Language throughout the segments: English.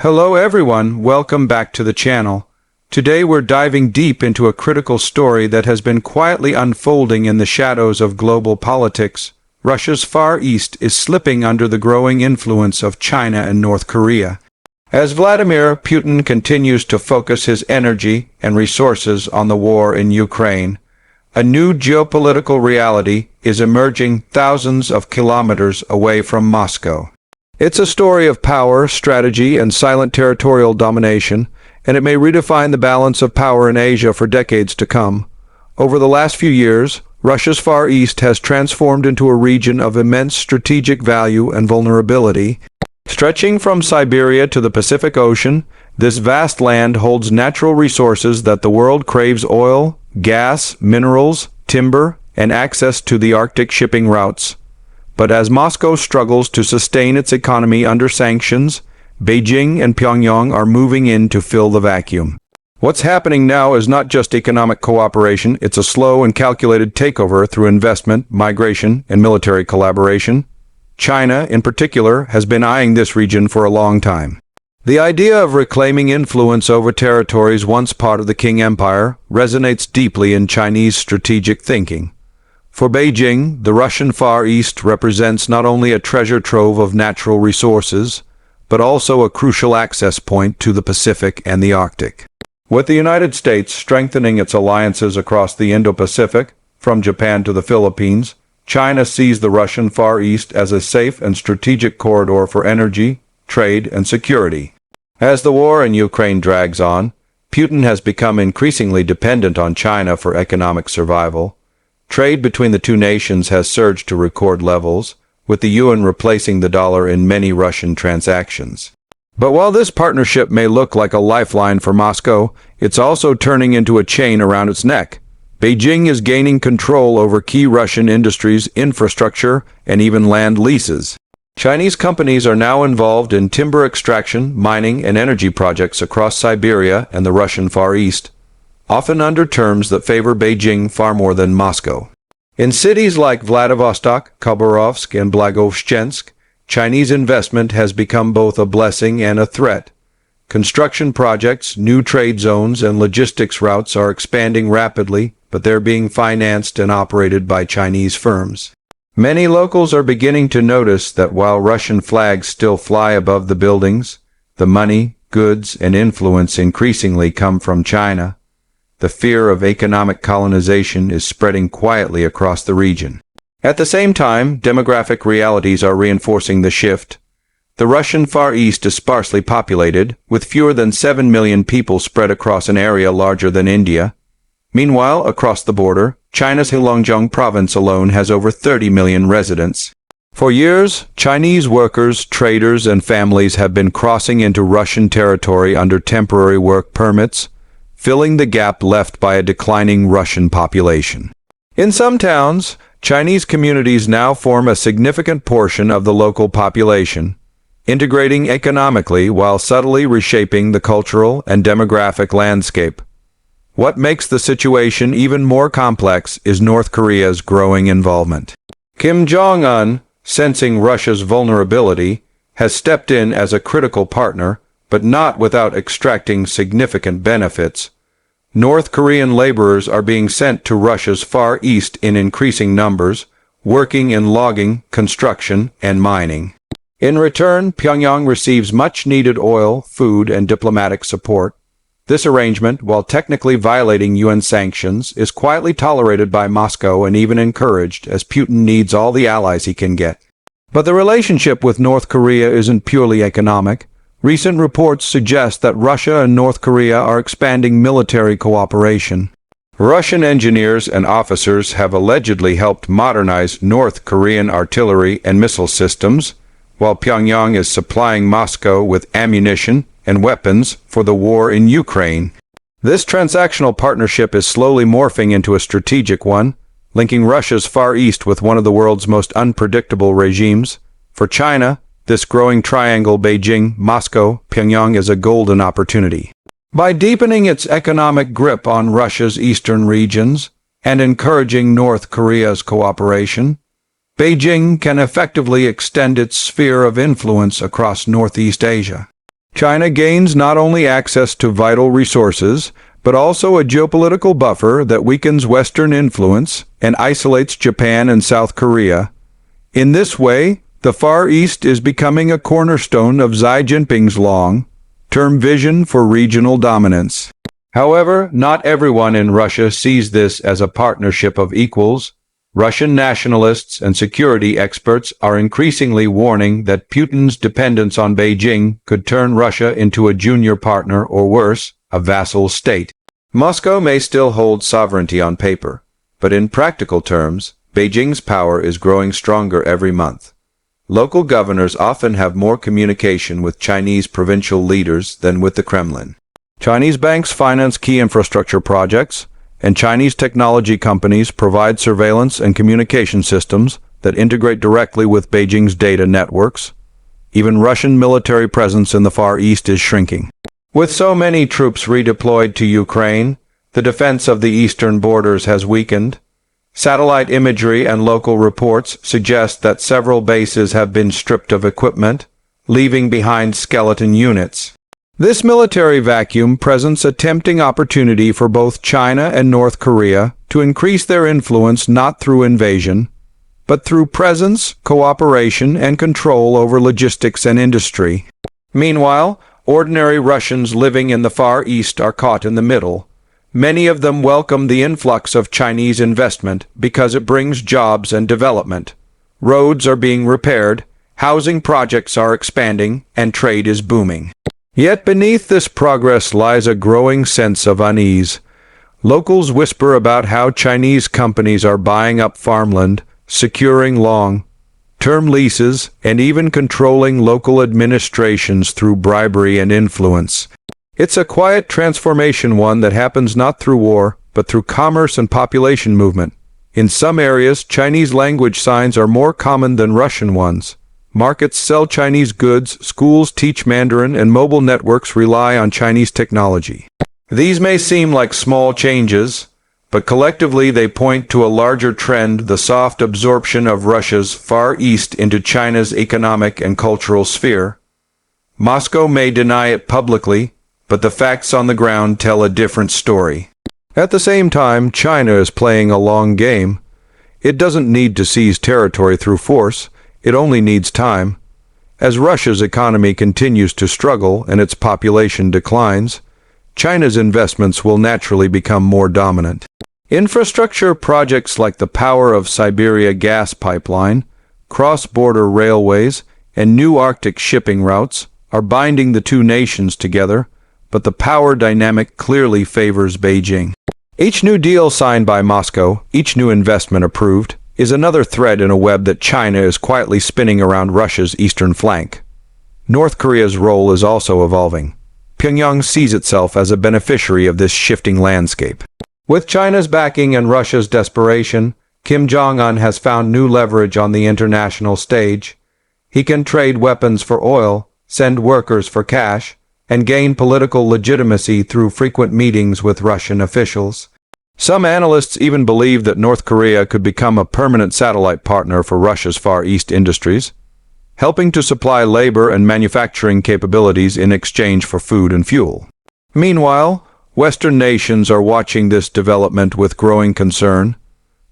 Hello everyone, welcome back to the channel. Today we're diving deep into a critical story that has been quietly unfolding in the shadows of global politics. Russia's Far East is slipping under the growing influence of China and North Korea. As Vladimir Putin continues to focus his energy and resources on the war in Ukraine, a new geopolitical reality is emerging thousands of kilometers away from Moscow. It's a story of power, strategy, and silent territorial domination, and it may redefine the balance of power in Asia for decades to come. Over the last few years, Russia's Far East has transformed into a region of immense strategic value and vulnerability. Stretching from Siberia to the Pacific Ocean, this vast land holds natural resources that the world craves: oil, gas, minerals, timber, and access to the Arctic shipping routes. But as Moscow struggles to sustain its economy under sanctions, Beijing and Pyongyang are moving in to fill the vacuum. What's happening now is not just economic cooperation, it's a slow and calculated takeover through investment, migration, and military collaboration. China, in particular, has been eyeing this region for a long time. The idea of reclaiming influence over territories once part of the Qing Empire resonates deeply in Chinese strategic thinking. For Beijing, the Russian Far East represents not only a treasure trove of natural resources, but also a crucial access point to the Pacific and the Arctic. With the United States strengthening its alliances across the Indo-Pacific, from Japan to the Philippines, China sees the Russian Far East as a safe and strategic corridor for energy, trade, and security. As the war in Ukraine drags on, Putin has become increasingly dependent on China for economic survival. Trade between the two nations has surged to record levels, with the yuan replacing the dollar in many Russian transactions. But while this partnership may look like a lifeline for Moscow, it's also turning into a chain around its neck. Beijing is gaining control over key Russian industries, infrastructure, and even land leases. Chinese companies are now involved in timber extraction, mining, and energy projects across Siberia and the Russian Far East, often under terms that favor Beijing far more than Moscow. In cities like Vladivostok, Khabarovsk, and Blagoveshchensk, Chinese investment has become both a blessing and a threat. Construction projects, new trade zones, and logistics routes are expanding rapidly, but they're being financed and operated by Chinese firms. Many locals are beginning to notice that while Russian flags still fly above the buildings, the money, goods, and influence increasingly come from China. The fear of economic colonization is spreading quietly across the region. At the same time, demographic realities are reinforcing the shift. The Russian Far East is sparsely populated, with fewer than 7 million people spread across an area larger than India. Meanwhile, across the border, China's Heilongjiang province alone has over 30 million residents. For years, Chinese workers, traders, and families have been crossing into Russian territory under temporary work permits, filling the gap left by a declining Russian population. In some towns, Chinese communities now form a significant portion of the local population, integrating economically while subtly reshaping the cultural and demographic landscape. What makes the situation even more complex is North Korea's growing involvement. Kim Jong-un, sensing Russia's vulnerability, has stepped in as a critical partner, but not without extracting significant benefits. North Korean laborers are being sent to Russia's Far East in increasing numbers, working in logging, construction, and mining. In return, Pyongyang receives much-needed oil, food, and diplomatic support. This arrangement, while technically violating UN sanctions, is quietly tolerated by Moscow and even encouraged, as Putin needs all the allies he can get. But the relationship with North Korea isn't purely economic. Recent reports suggest that Russia and North Korea are expanding military cooperation. Russian engineers and officers have allegedly helped modernize North Korean artillery and missile systems, while Pyongyang is supplying Moscow with ammunition and weapons for the war in Ukraine. This transactional partnership is slowly morphing into a strategic one, linking Russia's Far East with one of the world's most unpredictable regimes. For China, this growing triangle Beijing, Moscow, Pyongyang is a golden opportunity. By deepening its economic grip on Russia's eastern regions and encouraging North Korea's cooperation, Beijing can effectively extend its sphere of influence across Northeast Asia. China gains not only access to vital resources, but also a geopolitical buffer that weakens Western influence and isolates Japan and South Korea. In this way, the Far East is becoming a cornerstone of Xi Jinping's long-term vision for regional dominance. However, not everyone in Russia sees this as a partnership of equals. Russian nationalists and security experts are increasingly warning that Putin's dependence on Beijing could turn Russia into a junior partner or worse, a vassal state. Moscow may still hold sovereignty on paper, but in practical terms, Beijing's power is growing stronger every month. Local governors often have more communication with Chinese provincial leaders than with the Kremlin. Chinese banks finance key infrastructure projects, and Chinese technology companies provide surveillance and communication systems that integrate directly with Beijing's data networks. Even Russian military presence in the Far East is shrinking. With so many troops redeployed to Ukraine, the defense of the eastern borders has weakened. Satellite imagery and local reports suggest that several bases have been stripped of equipment, leaving behind skeleton units. This military vacuum presents a tempting opportunity for both China and North Korea to increase their influence not through invasion, but through presence, cooperation, and control over logistics and industry. Meanwhile, ordinary Russians living in the Far East are caught in the middle. Many of them welcome the influx of Chinese investment because it brings jobs and development. Roads are being repaired, housing projects are expanding, and trade is booming. Yet beneath this progress lies a growing sense of unease. Locals whisper about how Chinese companies are buying up farmland, securing long-term leases, and even controlling local administrations through bribery and influence. It's a quiet transformation, one that happens not through war, but through commerce and population movement. In some areas, Chinese language signs are more common than Russian ones. Markets sell Chinese goods, schools teach Mandarin, and mobile networks rely on Chinese technology. These may seem like small changes, but collectively they point to a larger trend: the soft absorption of Russia's Far East into China's economic and cultural sphere. Moscow may deny it publicly, but the facts on the ground tell a different story. At the same time, China is playing a long game. It doesn't need to seize territory through force. It only needs time. As Russia's economy continues to struggle and its population declines, China's investments will naturally become more dominant. Infrastructure projects like the Power of Siberia gas pipeline, cross-border railways, and new Arctic shipping routes are binding the two nations together, but the power dynamic clearly favors Beijing. Each new deal signed by Moscow, each new investment approved, is another thread in a web that China is quietly spinning around Russia's eastern flank. North Korea's role is also evolving. Pyongyang sees itself as a beneficiary of this shifting landscape. With China's backing and Russia's desperation, Kim Jong-un has found new leverage on the international stage. He can trade weapons for oil, send workers for cash, and gain political legitimacy through frequent meetings with Russian officials. Some analysts even believe that North Korea could become a permanent satellite partner for Russia's Far East industries, helping to supply labor and manufacturing capabilities in exchange for food and fuel. Meanwhile, Western nations are watching this development with growing concern.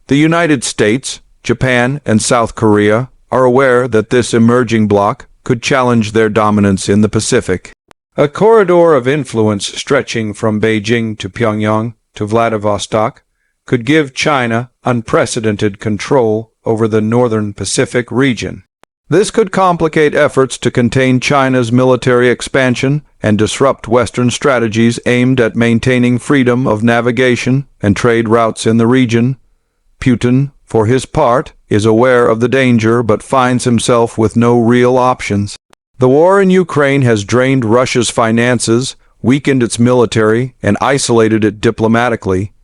The United States, Japan, and South Korea are aware that this emerging bloc could challenge their dominance in the Pacific. A corridor of influence stretching from Beijing to Pyongyang to Vladivostok could give China unprecedented control over the northern Pacific region. This could complicate efforts to contain China's military expansion and disrupt Western strategies aimed at maintaining freedom of navigation and trade routes in the region. Putin, for his part, is aware of the danger but finds himself with no real options. The war in Ukraine has drained Russia's finances, weakened its military, and isolated it diplomatically.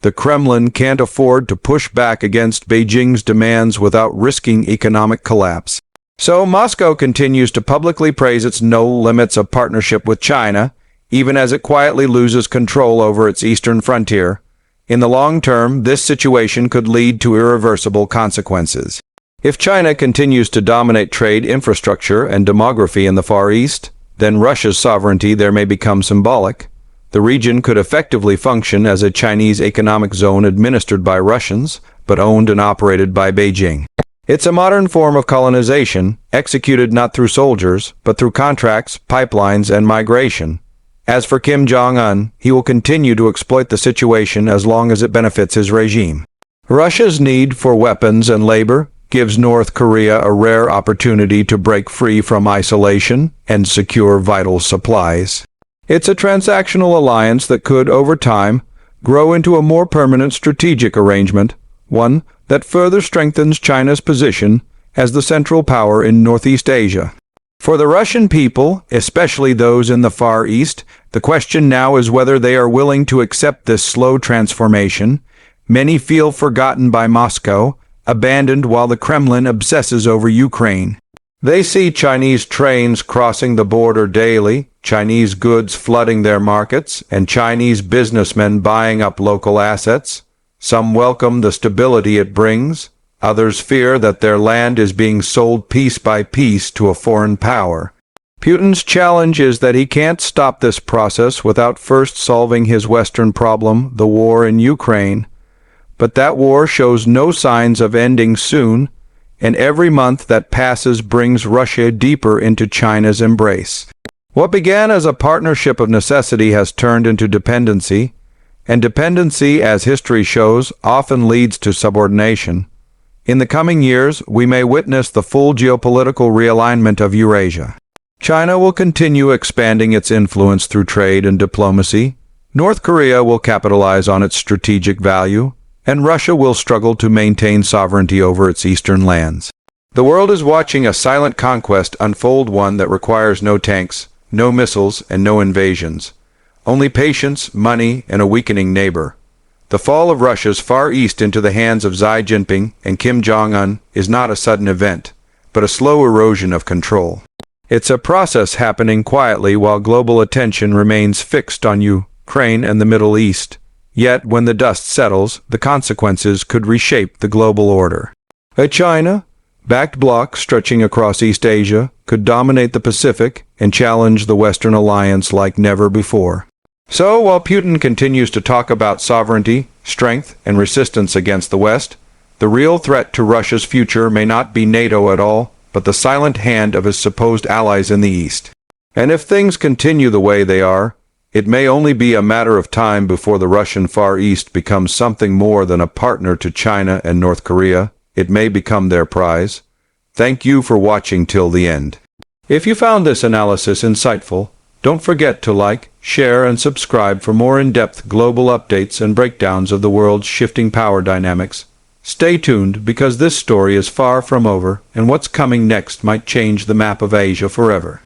The Kremlin can't afford to push back against Beijing's demands without risking economic collapse. So Moscow continues to publicly praise its no limits of partnership with China, even as it quietly loses control over its eastern frontier. In the long term, this situation could lead to irreversible consequences. If China continues to dominate trade, infrastructure, and demography in the Far East, then Russia's sovereignty there may become symbolic. The region could effectively function as a Chinese economic zone administered by Russians, but owned and operated by Beijing. It's a modern form of colonization, executed not through soldiers, but through contracts, pipelines, and migration. As for Kim Jong-un, he will continue to exploit the situation as long as it benefits his regime. Russia's need for weapons and labor gives North Korea a rare opportunity to break free from isolation and secure vital supplies. It's a transactional alliance that could, over time, grow into a more permanent strategic arrangement, one that further strengthens China's position as the central power in Northeast Asia. For the Russian people, especially those in the Far East, the question now is whether they are willing to accept this slow transformation. Many feel forgotten by Moscow, abandoned while the Kremlin obsesses over Ukraine. They see Chinese trains crossing the border daily, Chinese goods flooding their markets, and Chinese businessmen buying up local assets. Some welcome the stability it brings. Others fear that their land is being sold piece by piece to a foreign power. Putin's challenge is that he can't stop this process without first solving his Western problem, the war in Ukraine. But that war shows no signs of ending soon, and every month that passes brings Russia deeper into China's embrace. What began as a partnership of necessity has turned into dependency, and dependency, as history shows, often leads to subordination. In the coming years, we may witness the full geopolitical realignment of Eurasia. China will continue expanding its influence through trade and diplomacy. North Korea will capitalize on its strategic value, and Russia will struggle to maintain sovereignty over its eastern lands. The world is watching a silent conquest unfold, one that requires no tanks, no missiles, and no invasions. Only patience, money, and a weakening neighbor. The fall of Russia's Far East into the hands of Xi Jinping and Kim Jong-un is not a sudden event, but a slow erosion of control. It's a process happening quietly while global attention remains fixed on Ukraine and the Middle East. Yet, when the dust settles, the consequences could reshape the global order. A China-backed bloc stretching across East Asia could dominate the Pacific and challenge the Western alliance like never before. So, while Putin continues to talk about sovereignty, strength, and resistance against the West, the real threat to Russia's future may not be NATO at all, but the silent hand of his supposed allies in the East. And if things continue the way they are, it may only be a matter of time before the Russian Far East becomes something more than a partner to China and North Korea. It may become their prize. Thank you for watching till the end. If you found this analysis insightful, don't forget to like, share, and subscribe for more in-depth global updates and breakdowns of the world's shifting power dynamics. Stay tuned, because this story is far from over, and what's coming next might change the map of Asia forever.